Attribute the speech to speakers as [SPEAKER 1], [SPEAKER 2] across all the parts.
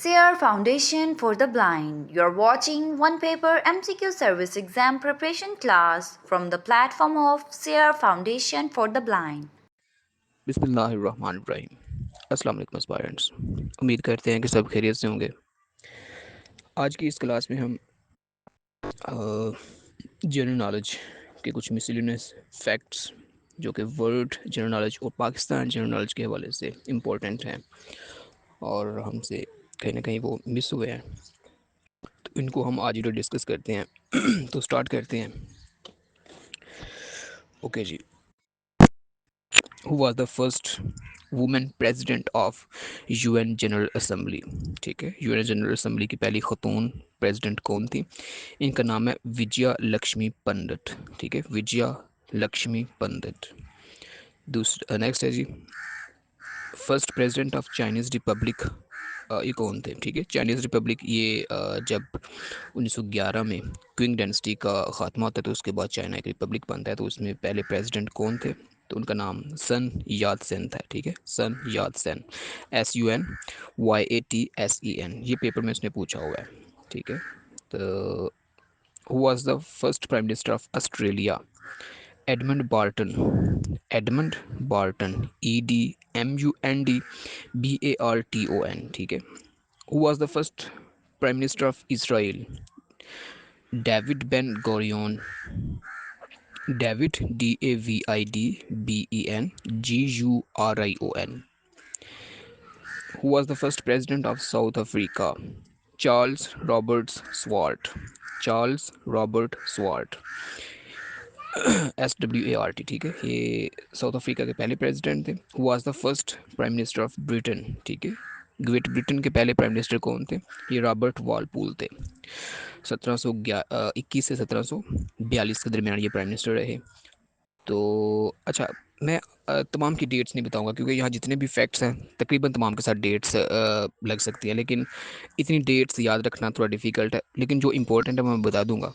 [SPEAKER 1] SEER Foundation for the Blind. You're watching one paper MCQ service exam preparation class from the platform of SEER Foundation for the Blind.
[SPEAKER 2] बिस्मिल्लाहिर्रहमानिर्रहीम। अस्सलाम वालेकुम aspirants. उम्मीद करते हैं कि सब खैरियत से होंगे। आज की इस क्लास में हम जनरल नॉलेज के कुछ मिसलिनियस फैक्ट्स जो कि वर्ल्ड जनरल नॉलेज और पाकिस्तान जनरल नॉलेज के हवाले से इम्पोर्टेंट हैं और हमसे कहीं ना कहीं वो मिस हुए हैं, तो इनको हम आज ही डिस्कस करते हैं। तो स्टार्ट करते हैं। ओके जी। Who was the first women president of UN general assembly. ठीक है, यूएन जनरल असम्बली की पहली खतून प्रेसिडेंट कौन थी? इनका नाम है विजया लक्ष्मी पंडित। ठीक है, विजया लक्ष्मी पंडित। दूसरा नेक्स्ट है जी, first president of Chinese republic. ये कौन थे? ठीक है, चाइनीज़ रिपब्लिक ये जब 1911 में क्विंग डायनेस्टी का ख़ात्मा होता है तो उसके बाद चाइना एक रिपब्लिक बनता है, तो उसमें पहले प्रेसिडेंट कौन थे? तो उनका नाम सन यात सेन था। ठीक है, सन यात सेन, SUNYATSEN। ये पेपर में उसने पूछा हुआ है। ठीक है, तो who was the first prime minister of Australia? Edmund Barton. Edmund Barton, EDMUND BARTON। ठीक है, who was the first prime minister of Israel? David Ben Gurion. David DAVIDBEN GURION। Who was the first president of South Africa? Charles Roberts Swart। Charles Robert sword, SWART। ठीक है, ये south Africa के पहले president थे। Who was the first prime minister of Britain? ठीक है, great Britain के पहले प्राइम मिनिस्टर कौन थे? ये रॉबर्ट वालपूल थे। 1721 से 1742 के दरमियान ये प्राइम मिनिस्टर रहे। तो अच्छा, मैं तमाम की डेट्स नहीं बताऊंगा क्योंकि यहाँ जितने भी फैक्ट्स हैं तकरीबन तमाम के साथ डेट्स लग सकती हैं, लेकिन इतनी डेट्स याद रखना थोड़ा डिफ़िकल्ट है, लेकिन जो इंपॉर्टेंट है मैं बता दूंगा।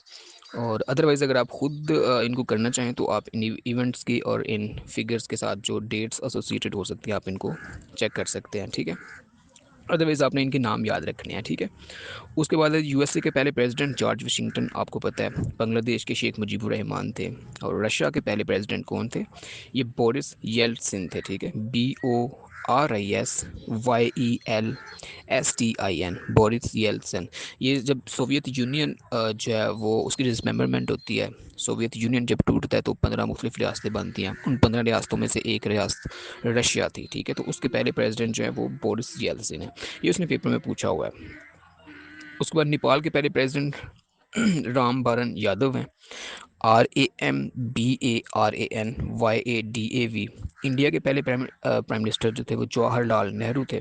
[SPEAKER 2] और अदरवाइज़ अगर आप खुद इनको करना चाहें तो आप इन इवेंट्स की और इन फिगर्स के साथ जो डेट्स एसोसिएटेड हो सकती हैं आप इनको चेक कर सकते हैं। ठीक है, अदरवाइज़ आपने इनके नाम याद रखने हैं। ठीक है, उसके बाद यूएसए के पहले प्रेसिडेंट जॉर्ज वाशिंगटन, आपको पता है। बांग्लादेश के शेख मुजीबुर रहमान थे। और रशिया के पहले प्रेसिडेंट कौन थे? ये बोरिस येल्टसिन थे। ठीक है, BORISYELSTIN, बोरिस येल्टसिन। ये जब सोवियत यूनियन जो है वो उसकी डिसमेंबरमेंट होती है, सोवियत यूनियन जब टूटता है तो 15 मुख्तलिफ रियासतें बनती हैं। उन 15 रियासतों में से एक रियासत रशिया थी। ठीक है, तो उसके पहले प्रेसिडेंट जो है वो बोरिस येल्टसिन है। ये उसने पेपर में पूछा हुआ है। उसके बाद नेपाल के पहले प्रेसिडेंट राम बारन यादव हैं। RAMBARANYADAV। इंडिया के पहले प्राइम मिनिस्टर जो थे वो जवाहरलाल नेहरू थे।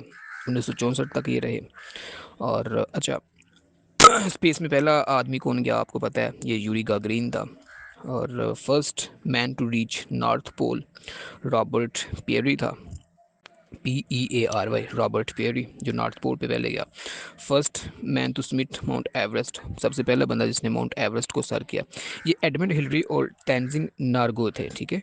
[SPEAKER 2] 1964 तक ये रहे। और अच्छा, स्पेस में पहला आदमी कौन गया आपको पता है? ये यूरी गागरीन था। और first man to reach North Pole Robert Peary था। PEARY, रॉबर्ट पियरी, जो नॉर्थ पोल पे पहले गया। First man to summit Mount Everest, सबसे पहला बंदा जिसने माउंट एवरेस्ट को सर किया। ये एडमंड हिलरी और तेंजिंग नार्गो थे। ठीक है,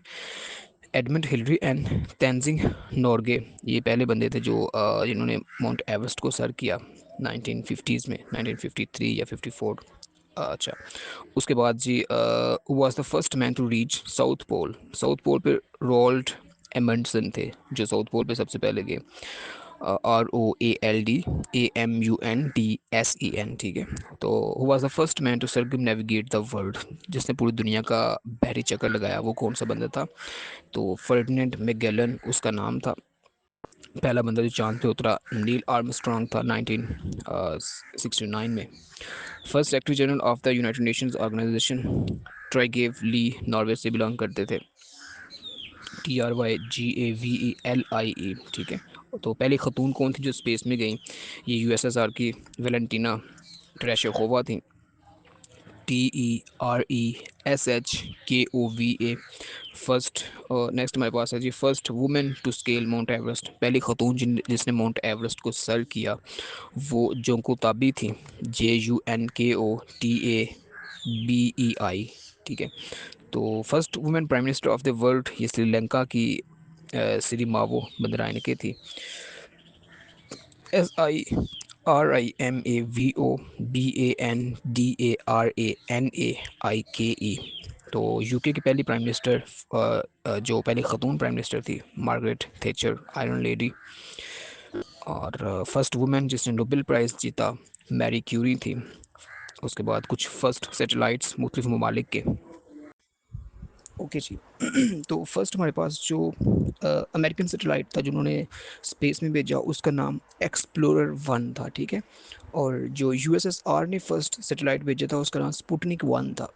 [SPEAKER 2] Edmund Hillary and Tenzing Norgay ये पहले बंदे थे जो जिन्होंने माउंट एवरेस्ट को सर किया 1950s में, 1953 या 54। अच्छा, उसके बाद जी was the first man to reach south pole. South pole पे रोल्ड एमंडसन थे जो साउथ पोल पे सबसे पहले गए। ROALD AMUNDSEN। ठीक है, तो who was the first man to circumnavigate the world, जिसने पूरी दुनिया का बहरी चक्कर लगाया, वो कौन सा बंदा था? तो फर्डिनेंड मैगेलन उसका नाम था। पहला बंदा जो चांद पे उतरा नील आर्मस्ट्रॉन्ग था 1969 में। First secretary general of the United Nations organization Trygve Lie Norway से बिलोंग करते थे। TRYGAVELIE। ठीक है, तो पहली खतून कौन थी जो स्पेस में गई? ये USSR की वेलेंटीना ट्रेशेकोवा थी। TERESHKOVA। फर्स्ट। नेक्स्ट हमारे पास है जी, first women to scale Mount Everest, पहली खतून जिसने माउंट एवरेस्ट को सर किया वो जोंको ताबी थी। JUNKOTABEI। ठीक है, तो first women prime minister of the world ये श्रीलंका की सिरिमावो बंदरायनके थी। SI RIMAVOBANDARANAIKE। तो यूके की पहली प्राइम मिनिस्टर, जो पहली ख़तून प्राइम मिनिस्टर थी, मार्गरेट थैचर, आयरन लेडी। और फर्स्ट वुमेन जिसने नोबेल प्राइज़ जीता, मैरी क्यूरी थी। उसके बाद कुछ फर्स्ट सैटेलाइट्स मुख्तलिफ ममालिक के। ओके जी। तो फर्स्ट हमारे पास जो अमेरिकन सैटेलाइट था जिन्होंने स्पेस में भेजा, उसका नाम एक्सप्लोरर 1 था, ठीक है। और जो यूएसएसआर ने फर्स्ट सैटेलाइट भेजा था उसका नाम स्पुतनिक 1 था।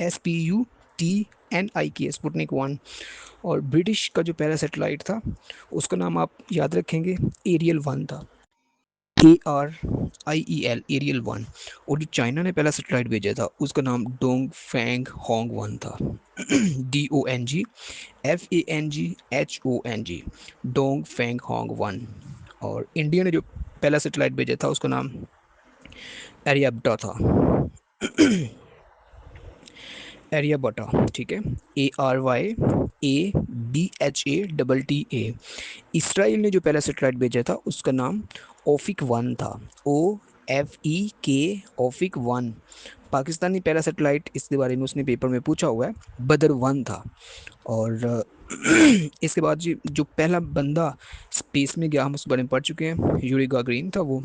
[SPEAKER 2] SPUTNIK, Sputnik 1। और ब्रिटिश का जो पहला सैटेलाइट था उसका नाम आप याद रखेंगे, एरियल 1 था, ARIEL, एरियल 1। और जो चाइना ने पहला सैटेलाइट भेजा था उसका नाम डोंग फैंग होंग 1 था। DONGFANGHONG, Dong Fang Hong 1। और इंडिया ने जो पहला सैटेलाइट भेजा था उसका नाम एरियाबटा था। एरियाबटा, ठीक है। ARYABHATTA। इसराइल ने जो पहला सैटेलाइट भेजा था उसका नाम ओफिक 1 था, OFEK, ओफिक 1। पाकिस्तानी पहला सैटेलाइट, इसके बारे में उसने पेपर में पूछा हुआ है, बदर 1 था। और इसके बाद जी जो पहला बंदा स्पेस में गया, हम उसके बारे में पढ़ चुके हैं, यूरी गागरिन था वो।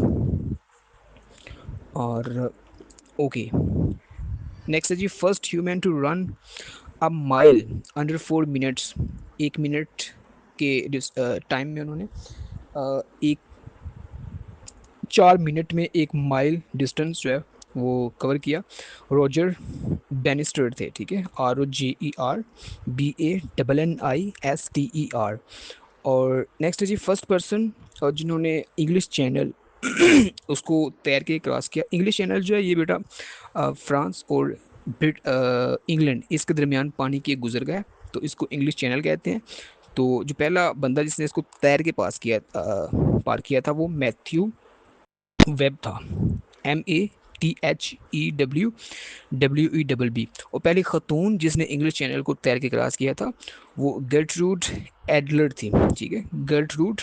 [SPEAKER 2] और ओके, नेक्स्ट है जी, first human to run a mile under 4 minutes. 1 minute के टाइम में उन्होंने एक 4 मिनट में 1 माइल डिस्टेंस जो है वो कवर किया। रॉजर बैनिस्टर थे, ठीक है, ROGER BANNISTER। और नेक्स्ट है जी, फर्स्ट पर्सन जिन्होंने इंग्लिश चैनल उसको तैर के क्रॉस किया। इंग्लिश चैनल जो है ये बेटा फ्रांस और इंग्लैंड, इसके दरमियान पानी के गुजर गया, तो इसको इंग्लिश चैनल कहते हैं। तो जो पहला बंदा जिसने इसको तैर के पार किया था वो मैथ्यू वेब था, METHEWWEB। और पहली खतून जिसने इंग्लिश चैनल को तैर के क्रॉस किया था वो गर्ट्रूड एडलर थी, ठीक है, गर्ट्रूड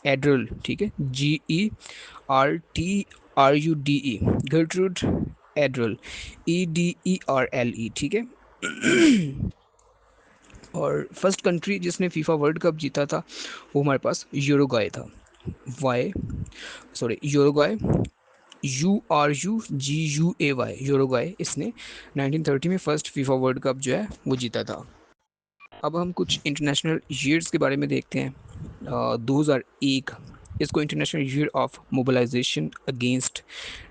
[SPEAKER 2] एडरल, ठीक है, GERTRUDE, गर्ट्रूड एडरल, EDERLE, ठीक है। और फर्स्ट कंट्री जिसने फीफा वर्ल्ड कप जीता था वो हमारे पास यूरुग्वाई था, why sorry Uruguay, URUGUAY, Uruguay. इसने 1930 में फर्स्ट फीफा वर्ल्ड कप जो है वो जीता था। अब हम कुछ इंटरनेशनल ईयर्स के बारे में देखते हैं। 2001, इसको international year of mobilization against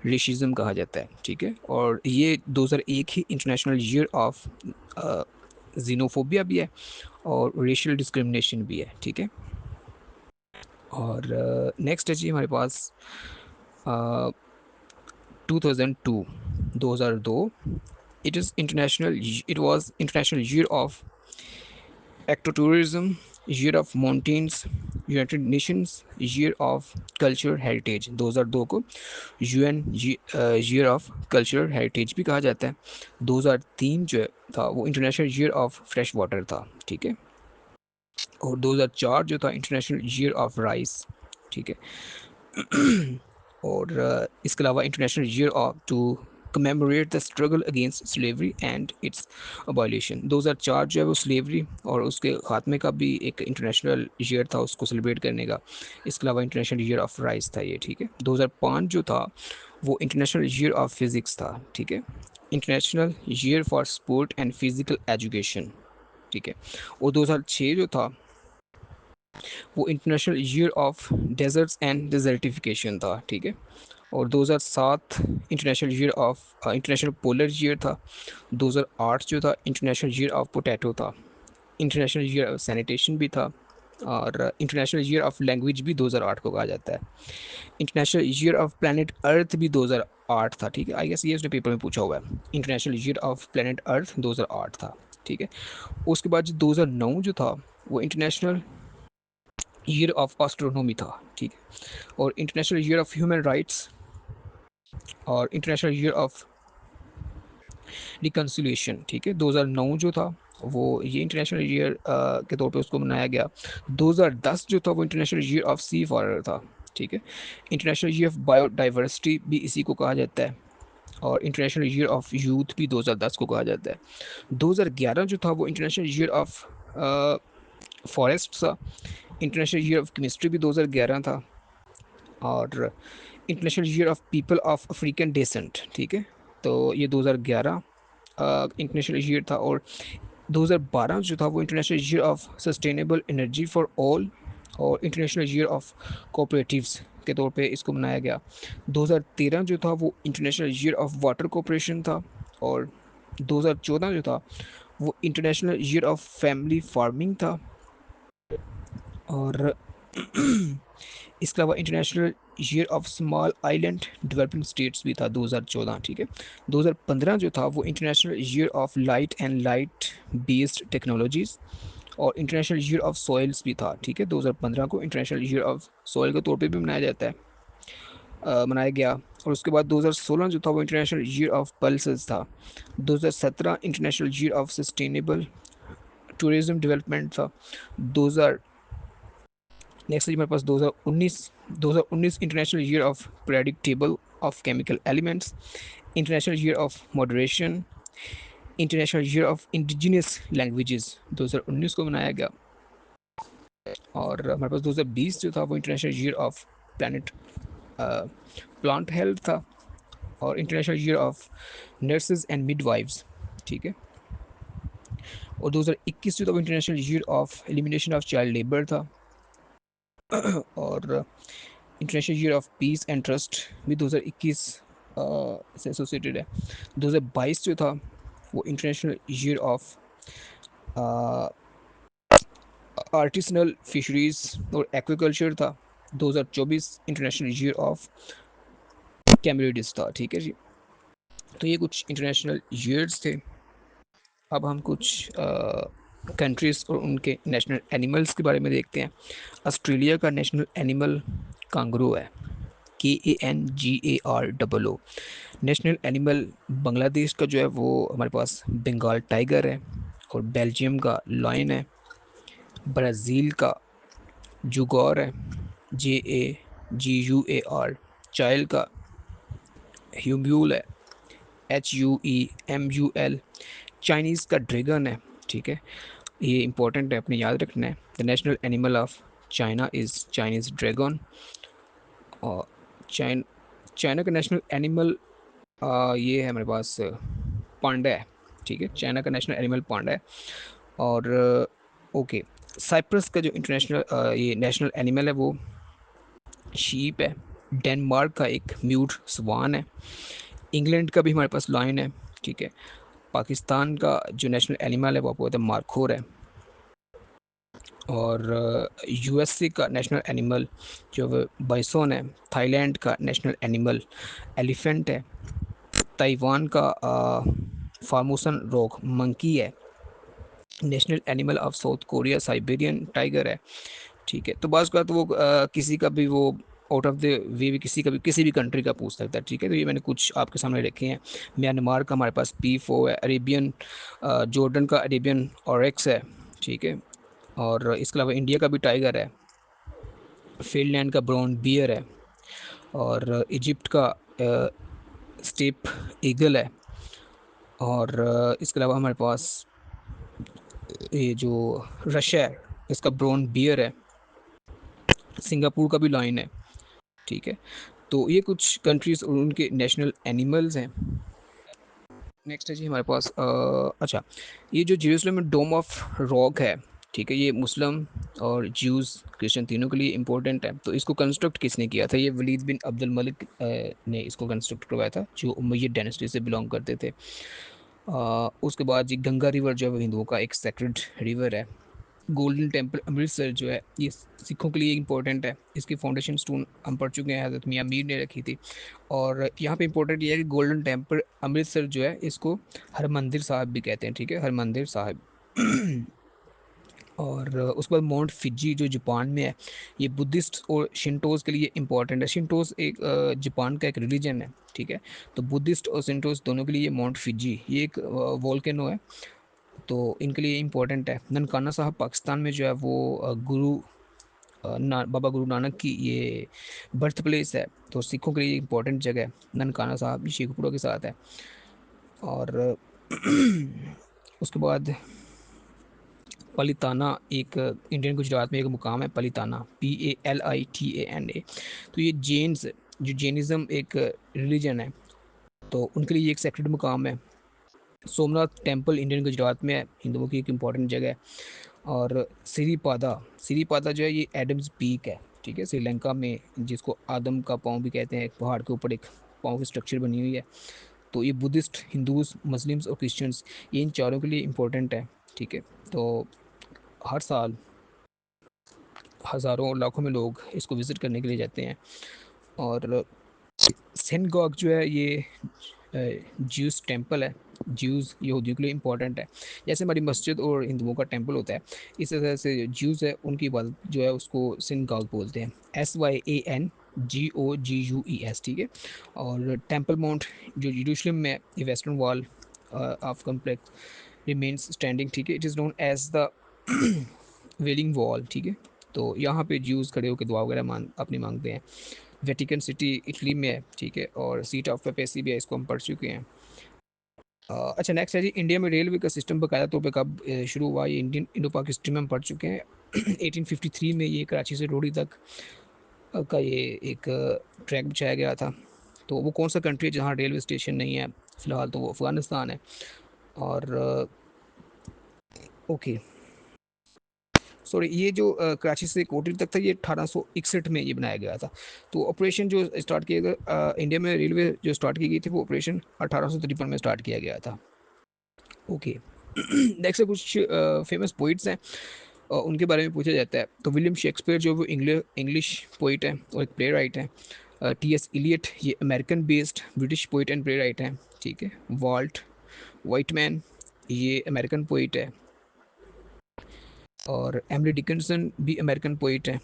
[SPEAKER 2] racism कहा जाता है, ठीक है। और ये 2001 ही इंटरनेशनल ईयर ऑफ जीनोफोबिया भी है और रेशियल डिस्क्रिमिनेशन भी है, ठीक है। और नेक्स्ट है जी हमारे पास 2002, 2002। It was international year of ecotourism, year of mountains, United Nations year of cultural heritage. 2002 को UN year of cultural heritage भी कहा जाता है। 2003 जो था वो international year of fresh water था, ठीक है। और 2004 जो था इंटरनेशनल ईयर ऑफ राइस, ठीक है। और इसके अलावा international year of to commemorate the struggle against slavery and its abolition. 2004 जो है वो स्लेवरी और उसके खात्मे का भी एक इंटरनेशनल ईयर था उसको सेलिब्रेट करने का। इसके अलावा इंटरनेशनल ईयर ऑफ राइस था ये, ठीक है। 2005 जो था वो इंटरनेशनल ईयर ऑफ फिज़िक्स था, ठीक है। International year for sport and physical education, ठीक है। और 2006 जो था वो international year of desserts and desertification था, ठीक है। और 2007 international year of international polar year था। 2008 जो था इंटरनेशनल ईयर ऑफ पोटैटो था। इंटरनेशनल ईयर ऑफ सैनिटेशन भी था। और इंटरनेशनल ईयर ऑफ लैंग्वेज भी 2008 को कहा जाता है। International year of planet earth भी 2008 था, ठीक है। आई गेस ये उसने पेपर में पूछा हुआ है। International year of planet earth 2008 था, ठीक है। उसके बाद जो 2009 जो था वो इंटरनेशनल ईयर ऑफ एस्ट्रोनॉमी था, ठीक है। और international year of human rights और इंटरनेशनल ईयर ऑफ रिकन्सिलिएशन, ठीक है। 2009 जो था वो ये इंटरनेशनल ईयर के तौर पे उसको मनाया गया। 2010 जो था वो international year of C Führer था। ठीक है। इंटरनेशनल ईयर ऑफ बायोडाइवर्सिटी भी इसी को कहा जाता है, और इंटरनेशनल ईयर ऑफ यूथ भी 2010 को कहा जाता है। 2011 जो था वो इंटरनेशनल ईयर ऑफ फॉरेस्ट था। इंटरनेशनल ईयर ऑफ केमिस्ट्री भी 2011 था, और international year of people of African descent, ठीक है, तो ये 2011 इंटरनेशनल ईयर था। और 2012 जो था वो international year of sustainable energy for all और इंटरनेशनल ईयर ऑफ कोऑपरेटिव्स के तौर पे इसको मनाया गया। 2013 जो था वो international year of water cooperation था, और 2014 जो था वो international year of family farming था, और इसके अलावा international year of small island developing states भी था 2014, ठीक है। 2015 जो था वो international year of light and light based technologies और इंटरनेशनल ईयर ऑफ सॉइल्स भी था, ठीक है। 2015 को इंटरनेशनल ईयर ऑफ सॉइल के तौर पे भी मनाया जाता है, मनाया गया। और उसके बाद 2016 जो था वो इंटरनेशनल ईयर ऑफ पल्सेस था। 2017 international year of sustainable tourism development था। 2000 नेक्स्ट है हमारे पास 2019 international year of periodic table of chemical elements, international year of moderation, international year of indigenous languages 2019 को मनाया गया। और हमारे पास 2020 जो था वो international year of planet plant health था, और international year of nurses and midwives, ठीक है। और 2021 जो था वो international year of elimination of child labour था, और international year of peace and trust भी 2021 से एसोसिएटेड है। 2022 जो था वो international year of artisanal fisheries और एक्वाकल्चर था। 2024 इंटरनेशनल ईयर ऑफ कैमरिडिस था, ठीक है जी। तो ये कुछ इंटरनेशनल ईयर्स थे। अब हम कुछ कंट्रीज़ और उनके नेशनल एनिमल्स के बारे में देखते हैं। ऑस्ट्रेलिया का नेशनल एनिमल कांगरू है, KANGAROO। नेशनल एनिमल बांग्लादेश का जो है वो हमारे पास बंगाल टाइगर है, और बेल्जियम का लॉयन है, ब्राज़ील का जुगौर है, JAGUAR। चाइल्ड का ह्यूम्यूल है, HUEMUL। चाइनीज़ का ड्रैगन है, ठीक है, ये इंपॉर्टेंट है, अपने याद रखना है। The national animal of China is Chinese dragon. और चाइना का नेशनल एनिमल ये है हमारे पास पांडा है, ठीक है। चाइना का नेशनल एनिमल पांडा है। और ओके, साइप्रस का जो इंटरनेशनल ये नेशनल एनिमल है वो शीप है। डेनमार्क का एक म्यूट स्वान है। इंग्लैंड का भी हमारे पास लॉयन है, ठीक है। पाकिस्तान का जो नेशनल एनिमल है वो आपको पता है मार्खोर है। और यूएसए का नेशनल एनिमल जो बाइसोन है। थाईलैंड का नेशनल एनिमल एलिफेंट है। ताइवान का फार्मोसन रॉक मंकी है। National animal of south Korea Siberian tiger है, ठीक है। तो बाज़ का तो वो किसी का भी वो आउट ऑफ द वे भी किसी भी कंट्री का पूछ सकता है, ठीक है। तो ये मैंने कुछ आपके सामने रखे हैं। म्यांमार का हमारे पास P4 है। अरेबियन जॉर्डन का अरेबियन ऑरेक्स है, ठीक है। और इसके अलावा इंडिया का भी टाइगर है। फिनलैंड का ब्राउन बियर है, और इजिप्ट का स्टेप ईगल है। और इसके अलावा हमारे पास ये जो रशिया है इसका ब्राउन बियर है। सिंगापुर का भी लाइन है, ठीक है। तो ये कुछ कंट्रीज़ और उनके नेशनल एनिमल्स हैं। नेक्स्ट है जी हमारे पास अच्छा, ये जो जेरूसलम में डोम ऑफ रॉक है, ठीक है, ये मुस्लिम और ज्यूज़ क्रिश्चियन तीनों के लिए इम्पोर्टेंट है। तो इसको कंस्ट्रक्ट किसने किया था? ये वलीद बिन अब्दुल मलिक ने इसको कंस्ट्रक्ट करवाया था, जो उमय्यद डायनेस्टी से बिलोंग करते थे। उसके बाद जी गंगा रिवर जो है हिंदुओं का एक सेक्रेड रिवर है। गोल्डन टेम्पल अमृतसर जो है ये सिखों के लिए इम्पोर्टेंट है। इसकी फाउंडेशन स्टोन हम पढ़ चुके हैं, हज़रत मियाँ मीर ने रखी थी। और यहाँ पे इम्पोर्टेंट ये है कि गोल्डन टेम्पल अमृतसर जो है इसको हरमंदिर साहिब भी कहते हैं, ठीक है, हरमंदिर साहिब। और उसके बाद माउंट फिजी जो जापान में है, ये बुद्धिस्ट और शिंटोज़ के लिए इम्पोर्टेंट है। शिंटोज़ एक जापान का एक रिलीजन है, ठीक है। तो बुद्धिस्ट और शिंटोज़ दोनों के लिए माउंट फिजी ये एक वोल्केनो है, तो इनके लिए इम्पोर्टेंट है। ननकाना साहब पाकिस्तान में जो है वो गुरु बाबा गुरु नानक की ये बर्थ प्लेस है, तो सिखों के लिए इंपॉर्टेंट जगह है। ननकाना साहब शेखपुरा के साथ है। और उसके बाद पलिताना एक इंडियन गुजरात में एक मुकाम है, पलिताना PALITANA। तो ये जैन्स, जो जैनिज़्म एक रिलीजन है, तो उनके लिए ये एक सेक्रेड मुकाम है। सोमनाथ टेम्पल इंडियन गुजरात में है, हिंदुओं की एक इम्पॉर्टेंट जगह है। और सिरीपादा, सिरीपादा जो है ये एडम्स पीक है, ठीक है, श्रीलंका में, जिसको आदम का पाँव भी कहते हैं। एक पहाड़ के ऊपर एक पाँव की स्ट्रक्चर बनी हुई है। तो ये बुद्धिस्ट, हिंदूज, मुस्लिम्स और क्रिश्चियंस, ये इन चारों के लिए इम्पोर्टेंट है, ठीक है। तो हर साल हज़ारों लाखों में लोग इसको विज़िट करने के लिए जाते हैं। और सिनगॉग जो है ये ज्यूस टेंपल है, ज्यूज़ यहूदियों के लिए इम्पोर्टेंट है। जैसे हमारी मस्जिद और हिंदुओं का टेंपल होता है, इस तरह से ज्यूज़ है, उनकी इबादत जो है उसको सिनगॉग बोलते हैं, SYANGOGUES, ठीक है। और टेंपल माउंट जो यरूशलेम में, ये western wall of complex remains standing, ठीक है। It is known as the wailing wall, ठीक है। तो यहाँ पे ज्यूज़ खड़े होकर दुआ वगैरह अपनी मांगते हैं। वेटिकन सिटी इटली में है, ठीक है। और सीट ऑफ पेपेसी भी है, इसको हम पढ़ चुके हैं। अच्छा, नेक्स्ट है जी, इंडिया में रेलवे का सिस्टम बकायदा तौर पे कब शुरू हुआ? ये इंडियन इंडो पाक हिस्ट्री में हम पढ़ चुके हैं। 1853 में ये कराची से रोहड़ी तक का ये एक ट्रैक बिछाया गया था। तो वो कौन सा कंट्री है जहाँ रेलवे स्टेशन नहीं है? फ़िलहाल तो वो अफ़गानिस्तान है। और ओके, सॉरी, ये जो कराची से कोटरी तक था, ये 1861 में ये बनाया गया था। तो ऑपरेशन जो स्टार्ट किया गया इंडिया में रेलवे जो स्टार्ट की गई थी, वो ऑपरेशन 1853 में स्टार्ट किया गया था। ओके। नेक्स्ट है कुछ फेमस पोइट्स हैं, उनके बारे में पूछा जाता है। तो विलियम शेक्सपियर जो वो इंग्लिश पोइट है और एक प्ले राइट है। TS इलियट, ये American based British poet and play right हैं, ठीक है। वॉल्ट वाइटमैन, ये अमेरिकन पोइट है। और एमिली डिकिंसन भी अमेरिकन पोइट है।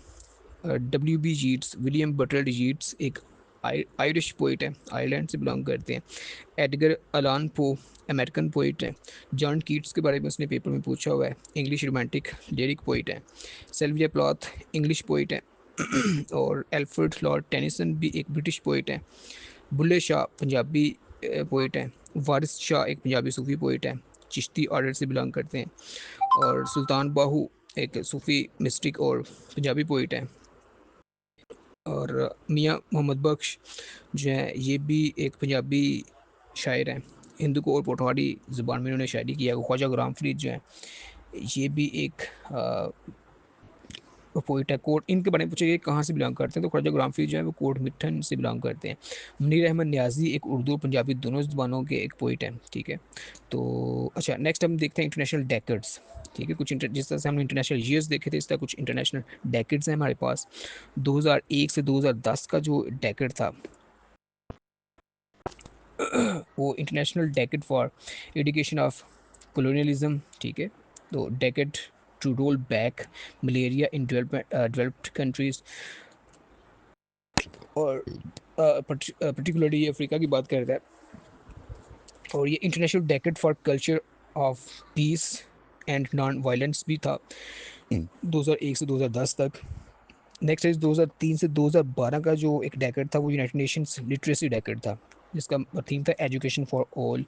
[SPEAKER 2] WB Yeats, William Butler Yeats एक आयरिश पोइट है, आयरलैंड से बिलोंग करते हैं। एडगर अलान पो अमेरिकन पोइट है। जॉन कीट्स के बारे में उसने पेपर में पूछा हुआ है, इंग्लिश रोमांटिक लिरिक पोइट है। सिल्विया प्लॉथ इंग्लिश पोइट है। और एल्फ्रेड लॉर्ड टेनिसन भी एक ब्रिटिश पोइट है। बुल्ले शाह पंजाबी पोइट है। वारिस शाह एक पंजाबी सूफी पोइट है, चिश्ती ऑर्डर से बिलोंग करते हैं। और सुल्तान बाहू एक सूफ़ी मिस्टिक और पंजाबी पोइट है। और मियाँ मोहम्मद बख्श जो है, ये भी एक पंजाबी शायर हैं। हिंदू को और पोठवाड़ी ज़ुबान में इन्होंने शायरी किया। ख्वाजा गुलाम फरीद जो है, ये भी एक पोइट है। कोट इनके बारे में पूछा, ये कहाँ से बिलोंग करते हैं? तो ख्वाजा गुलाम फरीद जो है वो कोट मिठन से बिलोंग करते हैं। मुनीर अहमद न्याजी एक उर्दू और पंजाबी दोनों ज़ुबानों के एक पोइट हैं, ठीक है। तो अच्छा, नेक्स्ट हम देखते हैं इंटरनेशनल डेकेड्स, ठीक है। जिस तरह से हमने इंटरनेशनल ईयर्स देखे थे, इस तरह कुछ इंटरनेशनल डेकेड्स हैं हमारे पास। 2001 से 2010 का जो डेकेड था, वो international decade for eradication of colonialism, ठीक है। तो decade to roll back malaria in developed countries. और पर्टिकुलरली ये अफ्रीका की बात कर रहा है। और ये international decade for culture of peace and non violence भी था, 2001 से 2010 तक। नेक्स्ट है 2003 से 2012 का जो एक डेकेड था, वो यूनाइटेड नेशंस लिटरेसी डेकेड था, जिसका थीम था एजुकेशन फॉर ऑल।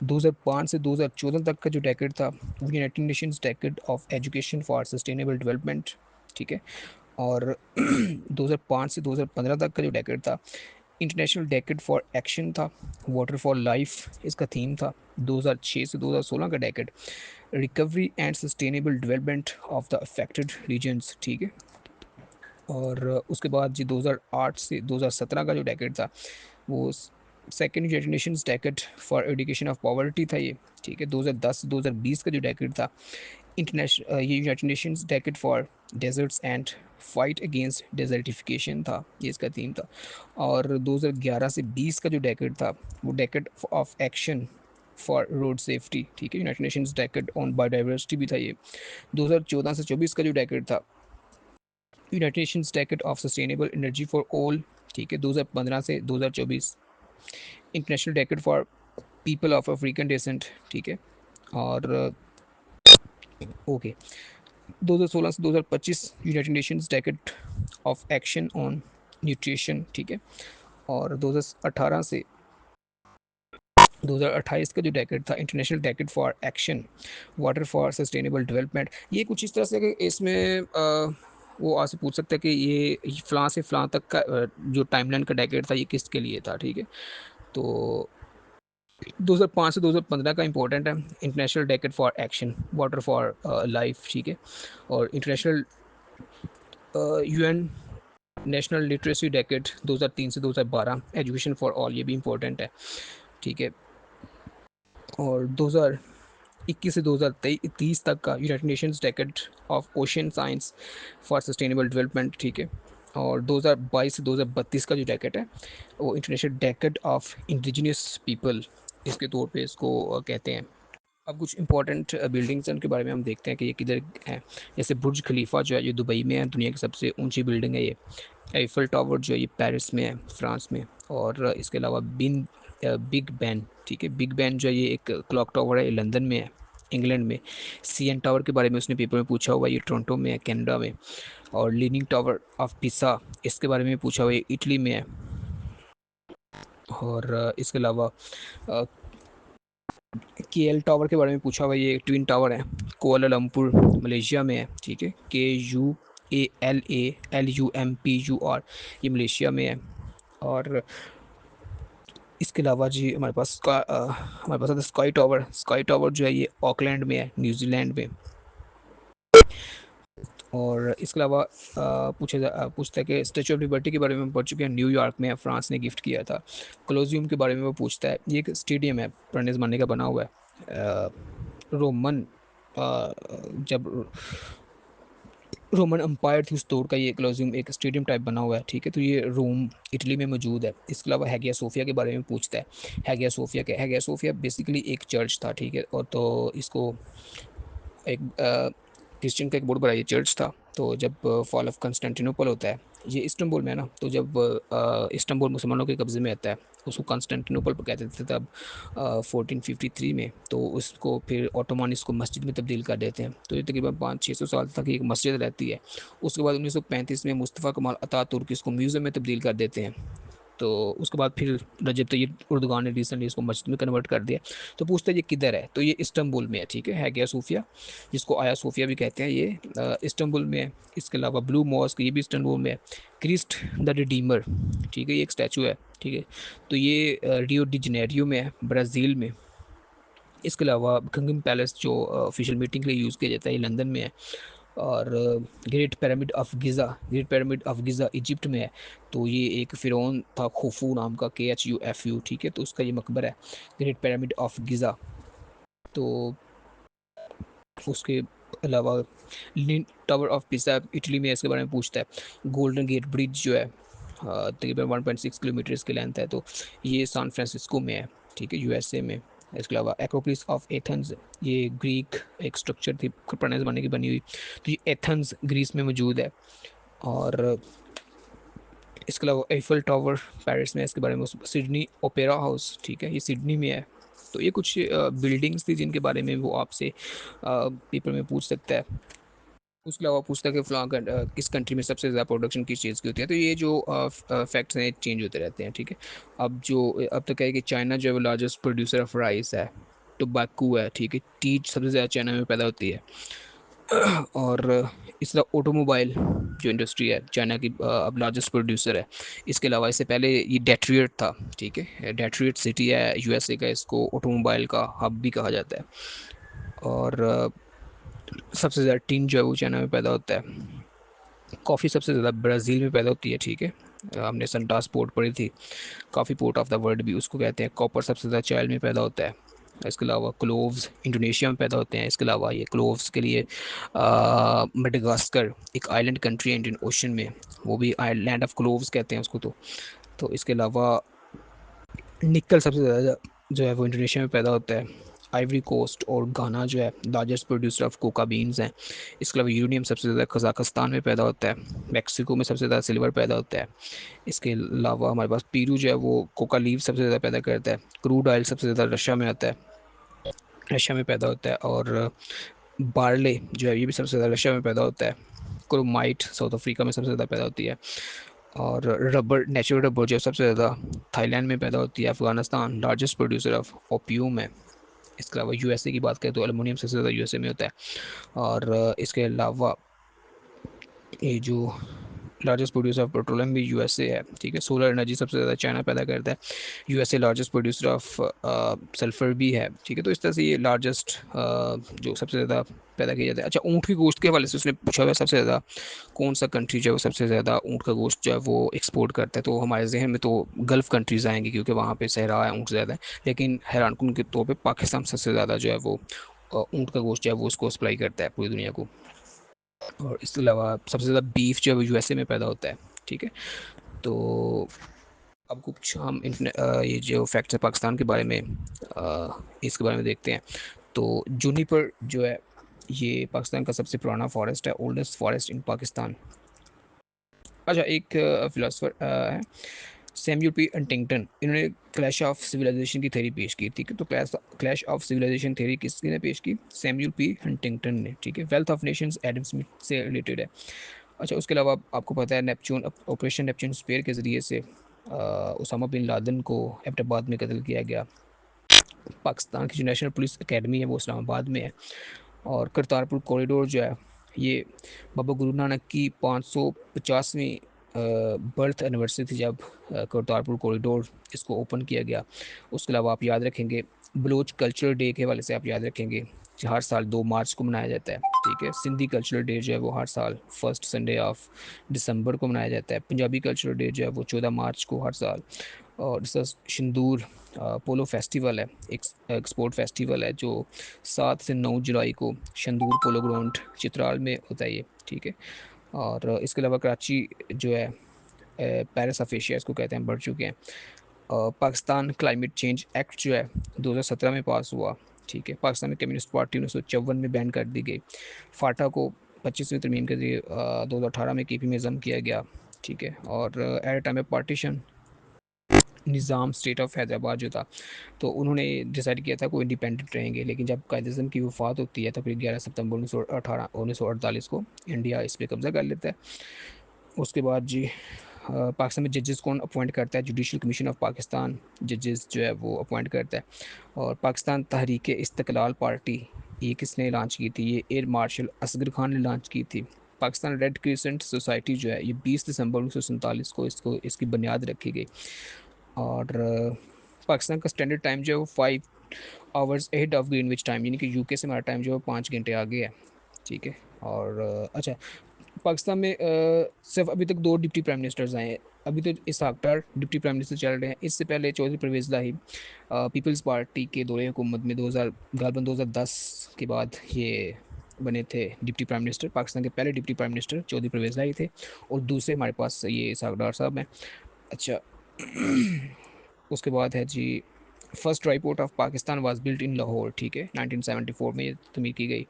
[SPEAKER 2] 2005 से 2014 तक का जो डेकेड था, वो United Nations decade of education for sustainable development, ठीक है। और 2005 से 2015 तक का जो डेकेड था, इंटरनेशनल डेकेड फॉर एक्शन था, वाटर फॉर लाइफ इसका थीम था। 2006 से 2016 का decade recovery and sustainable development of the affected regions, ठीक है। और उसके बाद जी 2008 से 2017 का जो डेकेड था, वो second United Nations decade for eradication of poverty था ये, ठीक है। 2010 से 2020 का जो डेकेड था, इंटरनेशनल ये United Nations decade for deserts and fight against desertification था, ये इसका थीम था। और 2011 से 20 का जो डेकेड था, वो decade of action for road safety, ठीक है। United Nations decade on biodiversity भी था ये। 2014 से 24 का जो डेकेड था, United Nations decade of sustainable energy for all, ठीक है। 2015 से 2024 international decade for people of African descent, ठीक है। और ओके, 2016 से 2025 United Nations decade of action on nutrition, ठीक है। और 2018 से 2028 का जो डेकेड था, international decade for action water for sustainable development. ये कुछ इस तरह से कि इसमें वो आपसे पूछ सकता है कि ये फ़लाँ से फ़लाँ तक का जो टाइमलाइन का डेकेड था ये किसके लिए था, ठीक है। तो 2005 से 2015 का इंपॉर्टेंट है, international decade for action water for life, ठीक है। और international UN national literacy decade 2003 से 2012 एजुकेशन फॉर ऑल, ये भी इंपॉर्टेंट है, ठीक है। और 2021 से 2030 तक का United Nations decade of ocean science for sustainable development, ठीक है। और 2022 से 2032 का जो डेकेड है वो international decade of indigenous people इसके तौर पे इसको कहते हैं। अब कुछ इंपॉर्टेंट बिल्डिंग्स हैं उनके बारे में हम देखते हैं कि ये किधर है। जैसे बुर्ज खलीफा जो है ये दुबई में है, दुनिया की सबसे ऊंची बिल्डिंग है ये। एफिल टावर जो है ये पेरिस में है, फ्रांस में। और इसके अलावा बिग बैन, ठीक है, बिग बैन जो है ये एक क्लॉक टावर है, ये लंदन में है, इंग्लैंड में। सीएन टावर के बारे में उसने पेपर में पूछा हुआ है, ये टोरंटो में है, कनाडा में। और लीनिंग टावर ऑफ पिसा इसके बारे में पूछा हुआ है, इटली में है। और इसके अलावा के एल टावर के बारे में पूछा हुआ, ये ट्विन टावर है, कोलालमपुर मलेशिया में है, ठीक है। KUALALUMPUR ये मलेशिया में है। और इसके अलावा जी हमारे पास आता है स्काई टावर। स्काई टावर जो है ये ऑकलैंड में है, न्यूजीलैंड में। और इसके अलावा पूछता है कि स्टैचू ऑफ लिबर्टी के बारे में हम पढ़ चुके हैं, न्यूयॉर्क में है, फ्रांस ने गिफ्ट किया था। कोलोजियम के बारे में वो पूछता है, ये एक स्टेडियम है, पुराने ज़माने का बना हुआ है। रोमन जब रोमन अम्पायर थी उस दौर का ये कोलोजियम एक स्टेडियम टाइप बना हुआ है, ठीक है। तो ये रोम इटली में मौजूद है। इसके अलावा हैगिया सोफिया के बारे में पूछता है। हैगिया सोफिया बेसिकली एक चर्च था, ठीक है। और तो इसको एक क्रिश्चियन का एक बहुत बड़ा ये चर्च था। तो जब फॉल ऑफ कंस्टेंटिनोपल होता है, ये इस्तांबुल में है ना, तो जब इस्तांबुल मुसलमानों के कब्ज़े में आता है, उसको कंस्टेंटिनोपल पर कहते थे तब 1453 में। तो उसको फिर ऑटोमान इसको मस्जिद में तब्दील कर देते हैं। तो ये तकरीबन 500-600 साल तक एक मस्जिद रहती है। उसके बाद 1935 में मुस्तफ़ा कमाल अतातुर्क इसको म्यूज़ियम में तब्दील कर देते हैं। तो उसके बाद फिर रजब तैयब उर्दगान ने रिसेंटली इसको मस्जिद में कन्वर्ट कर दिया। तो पूछते हैं ये किधर है, तो ये इस्तांबुल में है, ठीक है। हैगिया सोफिया जिसको आया सोफिया भी कहते हैं, ये इस्तांबुल में है। इसके अलावा ब्लू मॉस्क ये भी इस्तांबुल में है। क्रिस्ट द रिडीमर, ठीक है, ये एक स्टैचू है, ठीक है। तो ये रियो डी जनेरियो में है, ब्राज़ील में। इसके अलावा बकिंगम पैलेस जो ऑफिशियल मीटिंग के लिए यूज़ किया जाता है, ये लंदन में है। और great pyramid of Giza Egypt में है। तो ये एक फ़िरौन था खुफू नाम का, KHUFU, ठीक है। तो उसका ये मकबरा है, ग्रेट पिरामिड ऑफ गिज़ा। तो उसके अलावा लीनिंग टावर ऑफ पिसा इटली में इसके बारे में पूछता है। गोल्डन गेट ब्रिज जो है तकरीबन 1.6 किलोमीटर इसकी लेंथ है। तो ये सैन फ्रांसिस्को में है, ठीक है, USA में। इसके अलावा एक्रोपोलिस ऑफ एथेंस, ये ग्रीक एक स्ट्रक्चर थी, पुराने ज़माने की बनी हुई। तो ये एथेंस ग्रीस में मौजूद है। और इसके अलावा एफिल टावर पेरिस में, इसके बारे में सिडनी ओपेरा हाउस, ठीक है, ये सिडनी में है। तो ये कुछ बिल्डिंग्स थी जिनके बारे में वो आपसे पेपर में पूछ सकता है। उसके अलावा पूछता है कि किस कंट्री में सबसे ज़्यादा प्रोडक्शन किस चीज़ की होती है। तो ये जो फैक्ट्स हैं चेंज होते रहते हैं, ठीक है। अब तक है कि चाइना जो है वो लार्जेस्ट प्रोड्यूसर ऑफ राइस है। टोबैको है, ठीक है, टी सबसे ज़्यादा चाइना में पैदा होती है। और इस तरह ऑटोमोबाइल जो इंडस्ट्री है चाइना की अब लार्जेस्ट प्रोड्यूसर है। इसके अलावा इससे पहले ये डेट्रियट था, ठीक है, डेट्रियट सिटी है USA का, इसको ऑटोमोबाइल का हब भी कहा जाता है। और सबसे ज़्यादा टीन जो है वो चाइना में पैदा होता है। कॉफ़ी सबसे ज़्यादा ब्राज़ील में पैदा होती है, ठीक है। हमने संटास पोर्ट पढ़ी थी, काफ़ी पोर्ट ऑफ द वर्ल्ड भी उसको कहते हैं। कॉपर सबसे ज़्यादा चाइल्ड में पैदा होता है। इसके अलावा क्लोव्स इंडोनेशिया में पैदा होते हैं। इसके अलावा ये क्लोव्स के लिए मडागास्कर एक आइलैंड कंट्री है इंडियन ओशन में, वो भी लैंड ऑफ क्लोव्स कहते हैं उसको। तो इसके अलावा निकल सबसे ज़्यादा जो है वो इंडोनेशिया में पैदा होता है। आइवरी कोस्ट और गाना जो है largest producer of Coca beans हैं। इसके अलावा यूरेनियम सबसे ज़्यादा कज़ाकिस्तान में पैदा होता है। मैक्सिको में सबसे ज़्यादा सिल्वर पैदा होता है। इसके अलावा हमारे पास पेरू जो है वो कोका लीव सबसे ज़्यादा पैदा करता है। क्रूड ऑयल सबसे ज़्यादा रशिया में आता है, रशिया में पैदा होता है। और बार्ले जो है ये भी सबसे ज़्यादा रशिया में पैदा होता है। क्रोमाइट साउथ अफ्रीका में सबसे ज़्यादा पैदा होती है। और रबर, नेचुरल रबर जो है सबसे ज़्यादा थाईलैंड में पैदा होती है। Afghanistan largest producer of opium है। इसके अलावा यूएसए की बात करें तो एलुमिनियम सबसे ज़्यादा यूएसए में होता है। और इसके अलावा ये जो लार्जेस्ट प्रोड्यूसर ऑफ पेट्रोलियम भी यूएसए है। ठीक है, सोलर एनर्जी सबसे ज़्यादा चाइना पैदा करता है। USA largest producer of sulphur भी है। ठीक है, तो इस तरह से ये लार्जेस्ट जो सबसे ज़्यादा पैदा किया जाता है। अच्छा, ऊँट की गोश्त के हवाले से उसने पूछा हुआ है सबसे ज़्यादा कौन सा कंट्री जो है वो सबसे ज़्यादा ऊँट का गोश्त जो है वो एक्सपोर्ट करता है। तो हमारे जहन में तो गल्फ़ कंट्रीज़ आएंगी क्योंकि वहाँ पे सहरा है, ऊँट ज़्यादा है। लेकिन हैरानकुन के तौर पर पाकिस्तान सबसे ज़्यादा जो है वो ऊँट का गोश्त जो है वो उसको सप्लाई करता है पूरी दुनिया को। और इसके अलावा सबसे ज़्यादा बीफ जो है वो यूएसए में पैदा होता है। ठीक है, तो अब कुछ हम ये जो फैक्ट्स है पाकिस्तान के बारे में इसके बारे में देखते हैं। तो जूनिपर जो है ये पाकिस्तान का सबसे पुराना फॉरेस्ट है, ओल्डेस्ट फॉरेस्ट इन पाकिस्तान। अच्छा, एक फिलोसफर है सैमुअल पी हंटिंगटन, इन्होंने क्लैश ऑफ सिविलाइजेशन की थ्योरी पेश की थी। तो क्लैश ऑफ सिविलाइजेशन थ्योरी किसने पेश की? सैमुअल पी हंटिंगटन ने। ठीक है, wealth of Nations Adam Smith से रिलेटेड है। अच्छा, उसके अलावा आपको पता है नेपच्यून ऑपरेशन नेपच्यून स्पेयर के ज़रिए से उसामा बिन लादेन को एबटाबाद में कत्ल किया गया। पाकिस्तान की जो नेशनल पुलिस एकेडमी है वो इस्लामाबाद में है। और करतारपुर कॉरिडोर जो है ये बाबा गुरु नानक की 550वीं बर्थ एनिवर्सरी थी जब करतारपुर कॉरिडोर इसको ओपन किया गया। उसके अलावा आप याद रखेंगे बलोच कल्चरल डे के हवाले से आप याद रखेंगे हर साल 2 मार्च को मनाया जाता है। ठीक है, सिंधी कल्चरल डे जो है वो हर साल फर्स्ट संडे ऑफ दिसंबर को मनाया जाता है। पंजाबी कल्चरल डे जो है वो 14 मार्च को हर साल। और सिंदूर पोलो फेस्टिवल है, एक एक्सपोर्ट फेस्टिवल है जो 7 से 9 जुलाई को शंदूर पोलो ग्राउंड चित्राल में होता है ये। ठीक है, और इसके अलावा कराची जो है पेरिस ऑफ एशिया इसको कहते हैं, बढ़ चुके हैं। पाकिस्तान क्लाइमेट चेंज एक्ट जो है 2017 में पास हुआ। ठीक है, पाकिस्तान में कम्युनिस्ट पार्टी 1954 में बैन कर दी गई। फाटा को 25वीं तरमीम के लिए 2018 में केपी में जम किया गया। ठीक है, और at time of partition Nizam state of Hyderabad जो था तो उन्होंने डिसाइड किया था वो इंडिपेंडेंट रहेंगे। लेकिन जब कायद-ए-आज़म की वफ़ात होती है तो फिर 11 सितंबर 1948 को इंडिया इस पे कब्ज़ा कर लेता है। उसके बाद जी पाकिस्तान में जजेस कौन अपॉइंट करता है? जुडिशल कमीशन ऑफ पाकिस्तान जजेस जो है वो अपॉइंट करता है। और पाकिस्तान तहरीक इस्तिकलाल पार्टी ये किसने लॉन्च की थी? ये एयर मार्शल असगर खान ने लॉन्च की थी। पाकिस्तान रेड क्रिसेंट सोसाइटी जो है ये 20 दिसंबर 1947 को इसकी बुनियाद रखी गई। और पाकिस्तान का स्टैंडर्ड टाइम जो है वो 5 hours ahead of Greenwich time, यानी कि यूके से हमारा टाइम जो है 5 घंटे आगे है। ठीक है, और अच्छा पाकिस्तान में सिर्फ अभी तक 2 डिप्टी प्राइम मिनिस्टर्स आए हैं। अभी तो इसहाक डार डिप्टी प्राइम मिनिस्टर चल रहे हैं। इससे पहले चौधरी परवेज़ इलाही पीपल्स पार्टी के दौरे हुकूमत में 2010 के बाद ये बने थे डिप्टी प्राइम मिनिस्टर। पाकिस्तान के पहले deputy prime minister Chaudhry Pervaiz Elahi थे और दूसरे हमारे पास ये इसहाक डार साहब हैं। अच्छा उसके बाद है जी first dry port of Pakistan was built in Lahore. ठीक है, 1974 में ये तमीर की गई।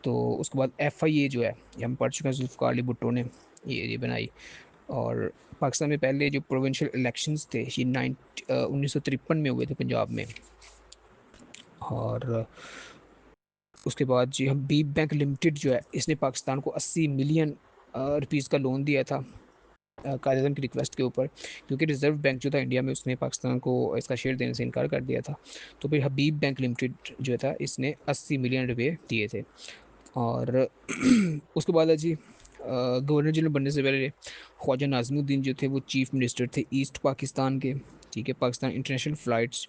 [SPEAKER 2] तो उसके बाद FIA जो है ये हम पढ़ चुके हैं, जुल्फ़िकार अली भुट्टो ने ये बनाई। और पाकिस्तान में पहले जो प्रोविंशियल इलेक्शंस थे ये 1953 में हुए थे पंजाब में। और उसके बाद जी हबीब बैंक लिमिटेड जो है इसने पाकिस्तान को 80 मिलियन रुपीज़ का लोन दिया था कायद-ए-आज़म की रिक्वेस्ट के ऊपर, क्योंकि रिज़र्व बैंक जो था इंडिया में उसने पाकिस्तान को इसका शेयर देने से इनकार कर दिया था। तो फिर हबीब बैंक लिमिटेड जो था इसने 80 मिलियन रुपए दिए थे। और उसके बाद है जी गवर्नर जनरल बनने से पहले ख्वाजा नाज़िमुद्दीन जो थे वो चीफ मिनिस्टर थे ईस्ट पाकिस्तान के। ठीक है, Pakistan international flights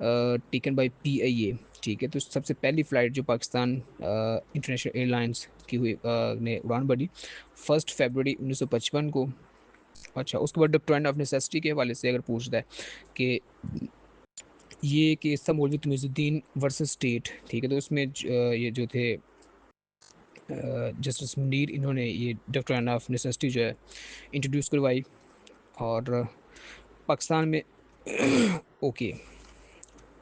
[SPEAKER 2] taken by PIA। ठीक है, तो सबसे पहली फ़्लाइट जो पाकिस्तान इंटरनेशनल एयरलाइंस की हुई ने उड़ान भरी 1 फरवरी 1955 को। अच्छा, उसके बाद डॉक्ट्राइन ऑफ नेसेसिटी के हवाले से अगर पूछता है कि ये केस था मौलवी तमीज़ुद्दीन वर्सेस स्टेट। ठीक है, तो उसमें ये जो थे जस्टिस मुनीर इन्होंने ये डॉक्ट्राइन ऑफ नेसेसिटी जो है इंट्रोड्यूस करवाई। और पाकिस्तान में ओके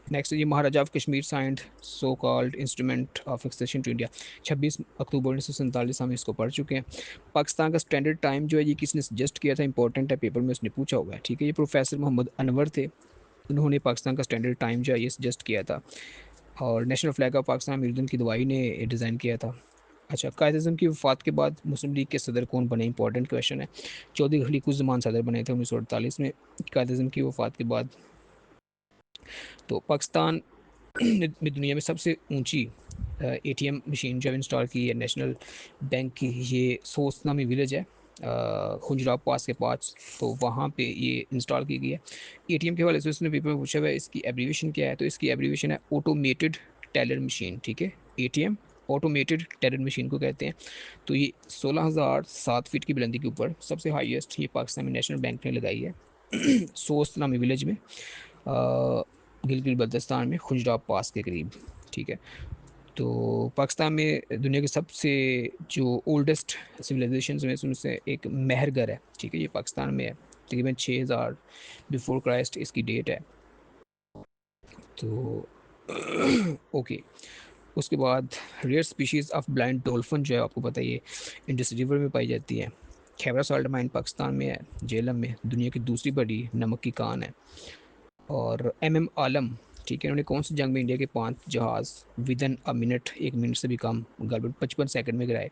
[SPEAKER 2] नेक्स्ट ये Maharaja of Kashmir signed so called instrument of accession to India 26 October 1947 हम इसको पढ़ चुके हैं। पाकिस्तान का स्टैंडर्ड टाइम जो है ये किसने सजेस्ट किया था? इंपॉर्टेंट है, पेपर में उसने पूछा हुआ है। ठीक है, ये प्रोफेसर मोहम्मद अनवर थे, उन्होंने पाकिस्तान का स्टैंडर्ड टाइम जो है ये सजेस्ट किया था। और national flag of Pakistan Amiruddin Kidwai ने डिज़ाइन किया था। अच्छा, कायद अज़म की वफ़ात के बाद मुस्लिम लीग के सदर कौन बने? इंपॉर्टेंट क्वेश्चन है। चौधरी खलीकुज़्ज़मान सदर बने थे 1948 में कायद अज़म की वफ़ात के बाद। तो पाकिस्तान में दुनिया में सबसे ऊंची एटीएम मशीन जब इंस्टॉल की है नेशनल बैंक की, ये सोस नामी विलेज है खुजराब पास के पास, तो वहाँ पे ये इंस्टॉल की गई है। एटीएम के हवाले से उसने पेपर में पूछा हुआ है इसकी एब्रीविएशन क्या है, तो इसकी एब्रीविएशन है ऑटोमेटेड टेलर मशीन। ठीक है, एटीएम ऑटोमेटेड टेलर मशीन को कहते हैं। तो ये 16,007 फीट की बुलंदी के ऊपर सबसे हाईएस्ट ये पाकिस्तान में नेशनल बैंक ने लगाई है सोस नामी विलेज में, गिलगित बल्तिस्तान में खुजराब पास के करीब। ठीक है, तो पाकिस्तान में दुनिया के सबसे जो ओल्डेस्ट सिविलाइजेशन में से उनसे एक महरगढ़ है। ठीक है, ये पाकिस्तान में है, तकरीबन 6000 बिफोर क्राइस्ट इसकी डेट है। तो ओके, उसके बाद rare species of blind dolphin जो है आपको पता है ये इंडस रिवर में पाई जाती है। खैबरा साल्ट माइन पाकिस्तान में है, जेलम में, दुनिया की दूसरी बड़ी नमक की कान है। और एम आलम, ठीक है, उन्होंने कौन सी जंग में इंडिया के 5 जहाज़ with in a minute, 1 minute से भी कम, गड़बड़ 55 सेकंड में गिराए?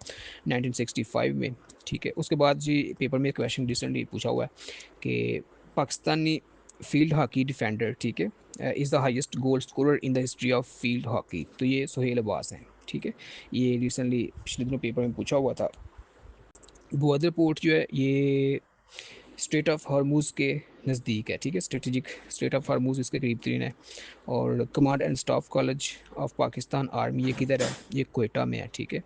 [SPEAKER 2] 1965 में। ठीक है, उसके बाद जी पेपर में क्वेश्चन रिसेंटली पूछा हुआ है कि पाकिस्तानी फील्ड हॉकी डिफेंडर, ठीक है, is the highest goal scorer in the history of field hockey, तो ये सुहेल अब्बास हैं। ठीक है, ये रिसेंटली पिछले दिनों पेपर में पूछा हुआ था। ग्वादर पोर्ट जो है ये स्ट्रेट ऑफ हॉर्मूज़ के नज़दीक है। ठीक है, स्ट्रेटेजिक स्ट्रेट ऑफ हॉर्मूज़ इसके करीब तरीन है। और command and staff college of Pakistan army ये किधर है? ये कोयटा में है। ठीक है,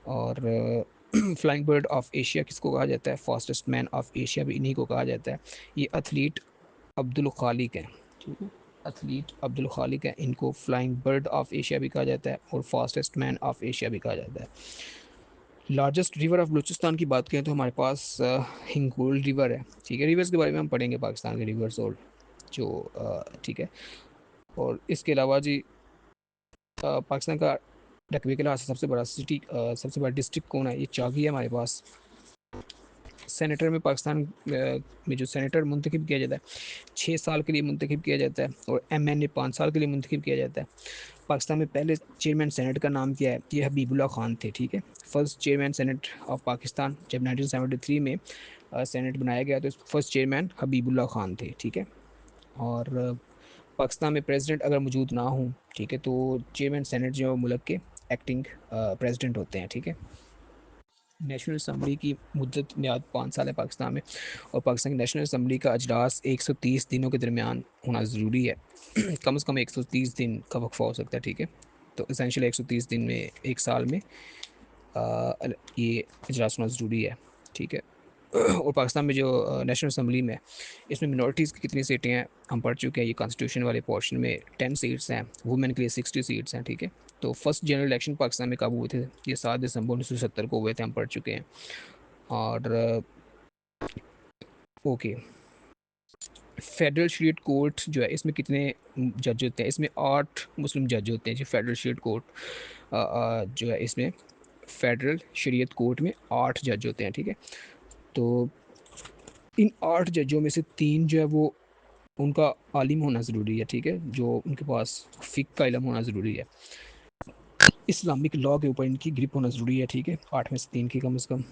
[SPEAKER 2] और फ्लाइंग बर्ड ऑफ एशिया किसको कहा जाता है? फास्टेस्ट मैन ऑफ एशिया भी इन्हीं को कहा जाता है। ये एथलीट अब्दुल खालिक हैं। ठीक है, एथलीट अब्दुल खालिक हैं, इनको फ्लाइंग बर्ड ऑफ एशिया भी कहा जाता है और फास्टेस्ट मैन ऑफ एशिया भी कहा जाता है। लार्जेस्ट रिवर ऑफ बलूचिस्तान की बात करें तो हमारे पास हिंगोल रिवर है। ठीक है, रिवर्स के बारे में हम पढ़ेंगे, पाकिस्तान के रिवर्स और जो ठीक है, और इसके अलावा जी पाकिस्तान का रकबे के लिहाज से सबसे बड़ा सिटी सबसे बड़ा डिस्ट्रिक्ट कौन है? ये चागी है हमारे पास। सेनेटर में पाकिस्तान में जो सेनेटर मुंतखब किया जाता है 6 साल के लिए मुंतखब किया जाता है, और एम 5 साल के लिए मुंतखब किया जाता है। पाकिस्तान में पहले चेयरमैन सेनेट का नाम क्या है? ये हबीबुल्ला खान थे। ठीक है, first chairman senate of Pakistan जब 1973 में सेनेट बनाया गया तो फर्स्ट चेयरमैन हबीबुल्ला खान थे। ठीक है, और पाकिस्तान में प्रेसिडेंट अगर मौजूद ना हो, ठीक है, तो चेयरमैन सेनेट जो मुल्क के एक्टिंग प्रेसिडेंट होते हैं। ठीक है, नेशनल असम्बली की मुद्दत मियाद 5 साल है पाकिस्तान में, और पाकिस्तान की नेशनल असम्बली का अजलास 130 दिनों के दरमियान होना ज़रूरी है। कम से कम 130 दिन का वक्फा हो सकता है। ठीक है, तो इसेंशियल 130 दिन में, एक साल में ये इजलास होना ज़रूरी है। ठीक है, और पाकिस्तान में जो नेशनल असम्बली में, इसमें मिनॉरिटीज़ की कितनी सीटें हैं हम पढ़ चुके हैं। ये कॉन्स्टिट्यूशन वाले पोर्शन में 10 सीट्स हैं, वुमेन के लिए 60 सीट्स हैं। ठीक है, तो फर्स्ट जनरल इलेक्शन पाकिस्तान में कब हुए थे? ये 7 दिसंबर 1970 को हुए थे, हम पढ़ चुके हैं। और ओके, फेडरल शरीयत कोर्ट जो है इसमें कितने जज होते हैं? इसमें 8 मुस्लिम जज होते हैं जी। फेडरल शरीयत कोर्ट जो है इसमें फेडरल शरीयत कोर्ट में 8 जज होते हैं। ठीक है, तो इन 8 जजों में से 3 जो है वो उनका आलिम होना ज़रूरी है। ठीक है, जो उनके पास फ़िक़्ह का इल्म होना ज़रूरी है, इस्लामिक लॉ के ऊपर इनकी ग्रिप होना ज़रूरी है। ठीक है, 8 में से 3 की कम से कम।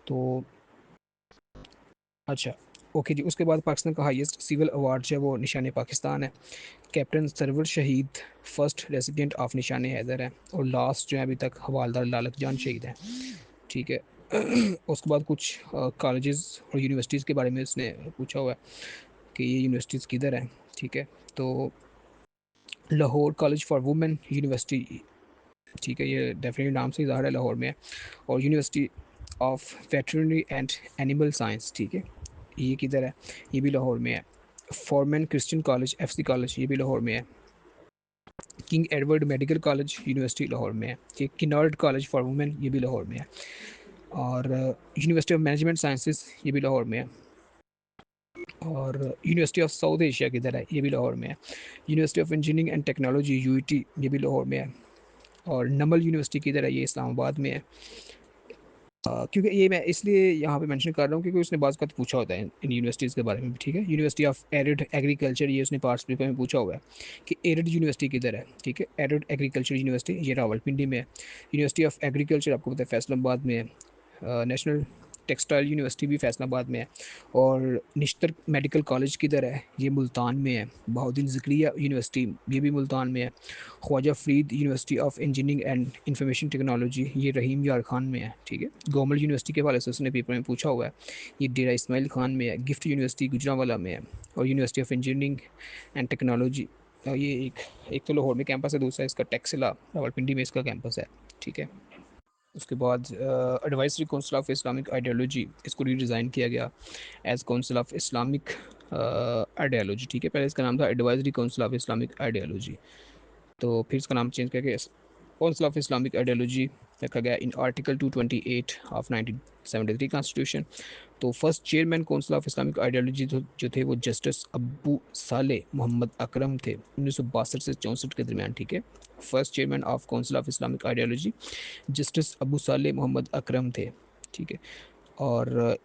[SPEAKER 2] तो अच्छा, ओके जी, उसके बाद पाकिस्तान का हाईएस्ट सिविल अवार्ड जो है वो निशान पाकिस्तान है। कैप्टन सरवर शहीद फर्स्ट रेसिडेंट ऑफ निशान हैदर है, और लास्ट जो है अभी तक हवालदार लालक जान शहीद है। ठीक है, उसके बाद कुछ कॉलेजेस और यूनिवर्सिटीज़ के बारे में इसने पूछा हुआ है कि ये यूनिवर्सिटीज़ किधर हैं। ठीक है, तो Lahore college for women university, ठीक है, ये डेफिनेटली नाम से ज़ाहिर है लाहौर में है। और university of veterinary and animal science, ठीक है, ये किधर है? ये भी लाहौर में है। Forman Christian college FC college, ये भी लाहौर में है। King Edward medical college university Lahore में है। ये किनार्ड कॉलेज फॉर वुमेन, ये भी लाहौर में है। और यूनिवर्सिटी ऑफ मैनेजमेंट साइंसेस, ये भी लाहौर में है। और यूनिवर्सिटी ऑफ साउथ एशिया किधर है? ये भी लाहौर में है। University of engineering and technology UET, ये भी लाहौर में है। और नमल यूनिवर्सिटी किधर है? ये इस्लामाबाद में है। क्योंकि ये मैं इसलिए यहाँ पे मेंशन कर रहा हूँ क्योंकि उसने बाज़ का पूछा होता है इन यूनिवर्सिटीज़ के बारे में भी, ठीक है। यूनिवर्सिटी ऑफ एरिड एग्रीकल्चर, ये उसने पार्ट्स पेपर में पूछा हुआ है कि एरिड यूनिवर्सिटी किधर है, ठीक है। एरिड एग्रीकल्चर यूनिवर्सिटी ये रावलपिंडी में है। यूनिवर्सिटी ऑफ एग्रीकल्चर आपको पता है फैसलाबाद में है। नेशनल टेक्सटाइल यूनिवर्सिटी भी फैसलाबाद में है। और निश्तर मेडिकल कॉलेज किधर है, ये मुल्तान में है। बहाउद्दीन ज़िक्रिया यूनिवर्सिटी ये भी मुल्तान में है। Khwaja Farid university of engineering and information technology ये रहीम यार खान में है, ठीक है। गवर्नमेंट यूनिवर्सिटी के हवाले से उसने पेपर में पूछा हुआ है, ये डेरा इस्माइल खान में है। गिफ्ट यूनिवर्सिटी गुजरांवाला में है। और university of engineering and technology ये एक तो लाहौर में कैंपस है, दूसरा इसका टेक्सिला रावलपिंडी में इसका कैंपस है, ठीक है। उसके बाद advisory council of Islamic ideology, इसको रीडिज़ाइन किया गया as council of Islamic ideology, ठीक है। पहले इसका नाम था advisory council of Islamic ideology, तो फिर इसका नाम चेंज करके काउंसिल ऑफ इस्लामिक आइडियोलॉजी रखा गया इन आर्टिकल 228 ऑफ 1973 कॉन्स्टिट्यूशन। तो first chairman council of Islamic ideology जो थे वो जस्टिस अबू साले मोहम्मद अकरम थे 1962 से 64 के दरमियान, ठीक है। First chairman of council of Islamic ideology justice Abu साले मोहम्मद अकरम थे, ठीक है। और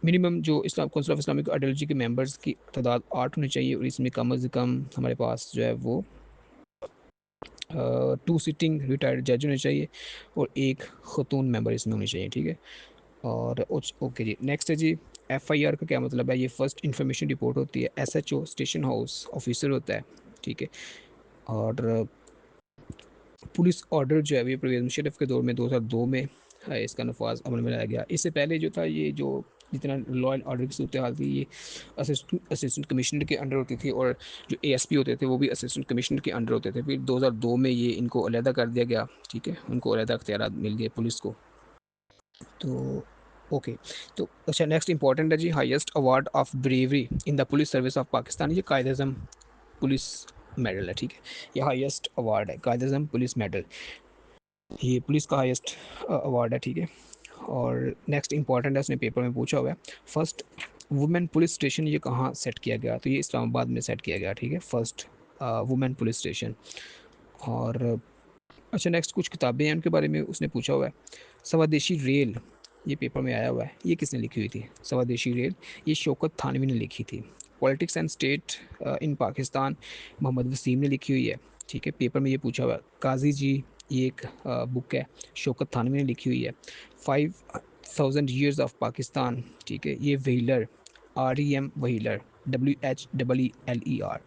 [SPEAKER 2] मिनिमम जो इस्लाम काउंसिल ऑफ इस्लामिक आइडियोलॉजी के मेंबर्स की तादाद 8 होनी चाहिए और इसमें कम अज़ कम हमारे पास जो है वो 2 सिटिंग रिटायर्ड जज होने चाहिए और एक खतून मेंबर इसमें होनी चाहिए, ठीक है। और ओके जी, नेक्स्ट है जी एफआईआर का क्या मतलब है। ये फर्स्ट इन्फॉर्मेशन रिपोर्ट होती है। एसएचओ स्टेशन हाउस ऑफिसर होता है, ठीक है। और पुलिस ऑर्डर जो है ये परवेज़ मुशर्रफ के दौर में 2002 में इसका नफाज अमल में लाया गया। इससे पहले जो था ये जो जितना लॉ एंड ऑर्डर की सूरत हाल थी ये असिस्टेंट कमिश्नर के अंडर होती थी और जो एएसपी होते थे वो भी असिस्टेंट कमिश्नर के अंडर होते थे। फिर 2002 में ये इनको अलहदा कर दिया गया, ठीक है। उनको अलहदा अख्तियारात मिल गए पुलिस को। तो ओके, तो अच्छा नेक्स्ट इंपॉर्टेंट है जी highest award of bravery in the police service of Pakistan. ये कायद अज़म पुलिस मेडल है, ठीक है। ये हाईएस्ट अवार्ड है कायद अज़म पुलिस मेडल, ये पुलिस का हाईएस्ट अवार्ड है, ठीक है। और नेक्स्ट इंपॉर्टेंट है, उसने पेपर में पूछा हुआ है फर्स्ट वुमेन पुलिस स्टेशन ये कहाँ सेट किया गया, तो ये इस्लामाबाद में सेट किया गया, ठीक है। First women police station. और अच्छा नेक्स्ट कुछ किताबें हैं उनके बारे में उसने पूछा हुआ है। स्वदेशी रेल ये पेपर में आया हुआ है, ये किसने लिखी हुई थी स्वदेशी रेल, ये शौकत थानवी ने लिखी थी। Politics and state in Pakistan Mohammad Waseem ने लिखी हुई है, ठीक है। पेपर में ये पूछा हुआ है। काजी जी ये एक बुक है, शौकत थानवी ने लिखी हुई है। 5000 ईयर्स ऑफ पाकिस्तान, ठीक है, ये व्हीलर REM व्हीलर WHEELER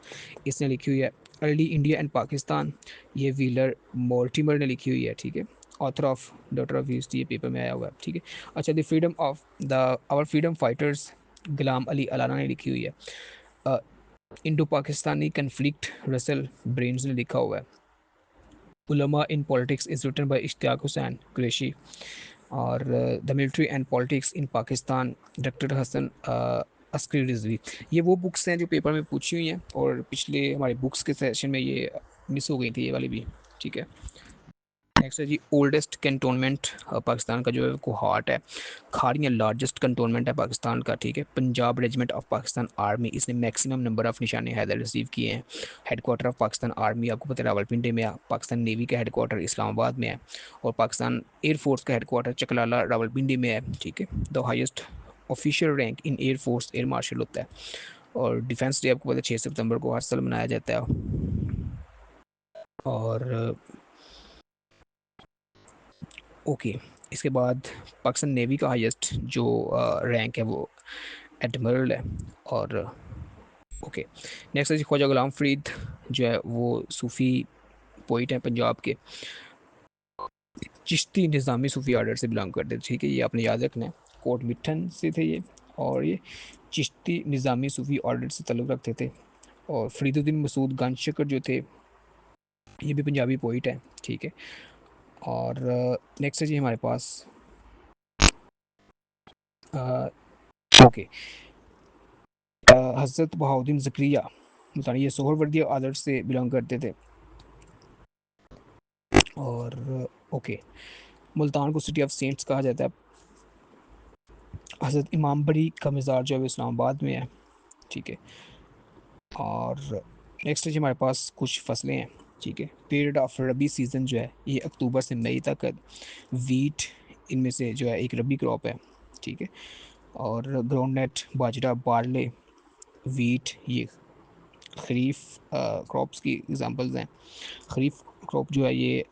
[SPEAKER 2] इसने लिखी हुई है। अर्ली इंडिया एंड पाकिस्तान ये व्हीलर मोर्टिमर ने लिखी हुई है, ठीक है। Author of daughter of East ये पेपर में आया हुआ है, ठीक है। अच्छा the freedom of the our freedom fighters Ghulam Ali Allana ने लिखी हुई है। Indo Pakistani conflict Russell Brines ने लिखा हुआ है। Ulama in politics is written by Ishtiaq Hussain Qureshi. और the military and politics in Pakistan doctor Hasan Askari Rizvi. ये वो बुक्स हैं जो पेपर में पूछी हुई हैं और पिछले हमारे बुक्स के सेशन में ये मिस हो गई थी ये वाली भी, ठीक है। नेक्स्ट है जी ओल्डेस्ट कैंटोनमेंट पाकिस्तान का जो है कोहाट है। खारियाँ लार्जेस्ट कैंटोनमेंट है पाकिस्तान का, ठीक है। Punjab regiment of Pakistan army इसने मैक्सिमम नंबर ऑफ निशाने हैदर रिसीव किए हैं। हेडक्वार्टर ऑफ पाकिस्तान आर्मी आपको पता है रावलपिंडी में है। पाकिस्तान नेवी का हेडक्वार्टर इस्लामाबाद में है और पाकिस्तान एयरफोर्स का हेडक्वार्टर चकलाला रावलपिंडी में है, ठीक है। The highest official rank in air force air marshal होता है। और डिफेंस डे आपको पता है 6 सितंबर को हर साल मनाया जाता है। और ओके इसके बाद पाकिस्तान नेवी का हाईएस्ट जो रैंक है वो एडमिरल है। और ओके नेक्स्ट है जी ख्वाजा गुलाम फरीद जो है वो सूफ़ी पोइट हैं पंजाब के। चिश्ती निज़ामी सूफ़ी आर्डर से बिलोंग करते थे, ठीक है। ये आपने याद रखना है। कोट मिठन से थे ये और ये चिश्ती निज़ामी सूफ़ी आर्डर से तल्लुक़ रखते थे। और फरीदुद्दीन मसूद गंजशकर जो थे ये भी पंजाबी पोइट हैं, ठीक है। और नेक्स्ट है जी हमारे पास ओके हज़रत बहाउद्दीन ज़करिया मुल्तानी ये सोहरवर्दी आदर्श से बिलोंग करते थे। और ओके मुल्तान को सिटी ऑफ सेंट्स कहा जाता है। हज़रत इमाम बरी का मज़ार जो है वो इस्लामाबाद में है, ठीक है। और नेक्स्ट है जी हमारे पास कुछ फसलें हैं, ठीक है। पीरियड ऑफ रबी सीज़न जो है ये अक्टूबर से मई तक है। वीट इनमें से जो है एक रबी क्रॉप है, ठीक है। और ग्राउंडनट, बाजरा, बार्ले, वीट, ये खरीफ क्रॉप्स की एग्जांपल्स हैं। खरीफ क्रॉप जो है ये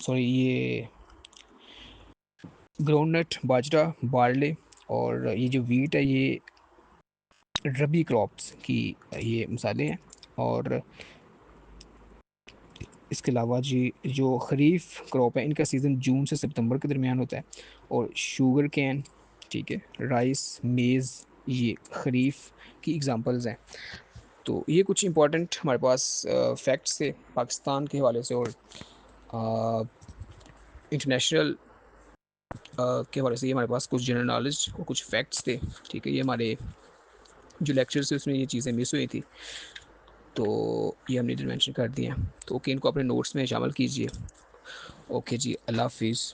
[SPEAKER 2] ये ग्राउंडनट, बाजरा, बार्ले और ये जो वीट है ये रबी क्रॉप्स की ये मिसालें हैं। और इसके अलावा जी जो खरीफ क्रॉप है इनका सीज़न जून से सितंबर के दरमियान होता है। और शुगर कैन, ठीक है, राइस, मेज़, ये खरीफ की एग्जांपल्स हैं। तो ये कुछ इंपॉर्टेंट हमारे पास फैक्ट्स थे पाकिस्तान के हवाले से और इंटरनेशनल के हवाले से। ये हमारे पास कुछ जनरल नॉलेज और कुछ फैक्ट्स थे, ठीक है। ये हमारे जो लेक्चर्स थे उसमें ये चीज़ें मिस हुई थी, तो ये हमने इधर मेंशन कर दिए हैं। तो ओके, इनको अपने नोट्स में शामिल कीजिए। ओके जी, अल्लाह हाफिज़।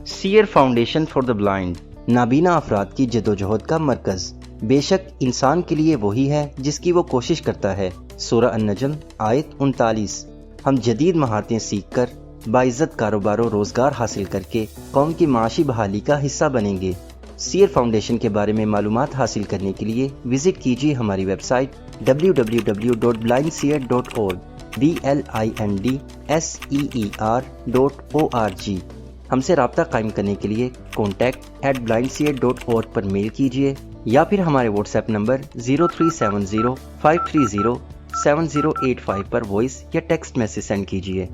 [SPEAKER 3] सीयर फाउंडेशन फॉर द ब्लाइंड नाबीना अफराद की जदोजहद का मरकज़। बेशक इंसान के लिए वही है जिसकी वो कोशिश करता है। सूरह अन-नजम आयत 39। हम जदीद महारतें सीख कर बाइज्जत कारोबार और रोज़गार हासिल करके कौम की माशी बहाली का हिस्सा बनेंगे। सीयर फाउंडेशन के बारे में मालूमात हासिल करने के लिए विज़िट कीजिए हमारी वेबसाइट www.blindseer.org blindseer.org। हमसे रब्ता कायम करने के लिए contact@blindseer.org पर मेल कीजिए या फिर हमारे व्हाट्सएप नंबर 0370 530 7085 पर वॉइस या टेक्स्ट मैसेज सेंड कीजिए।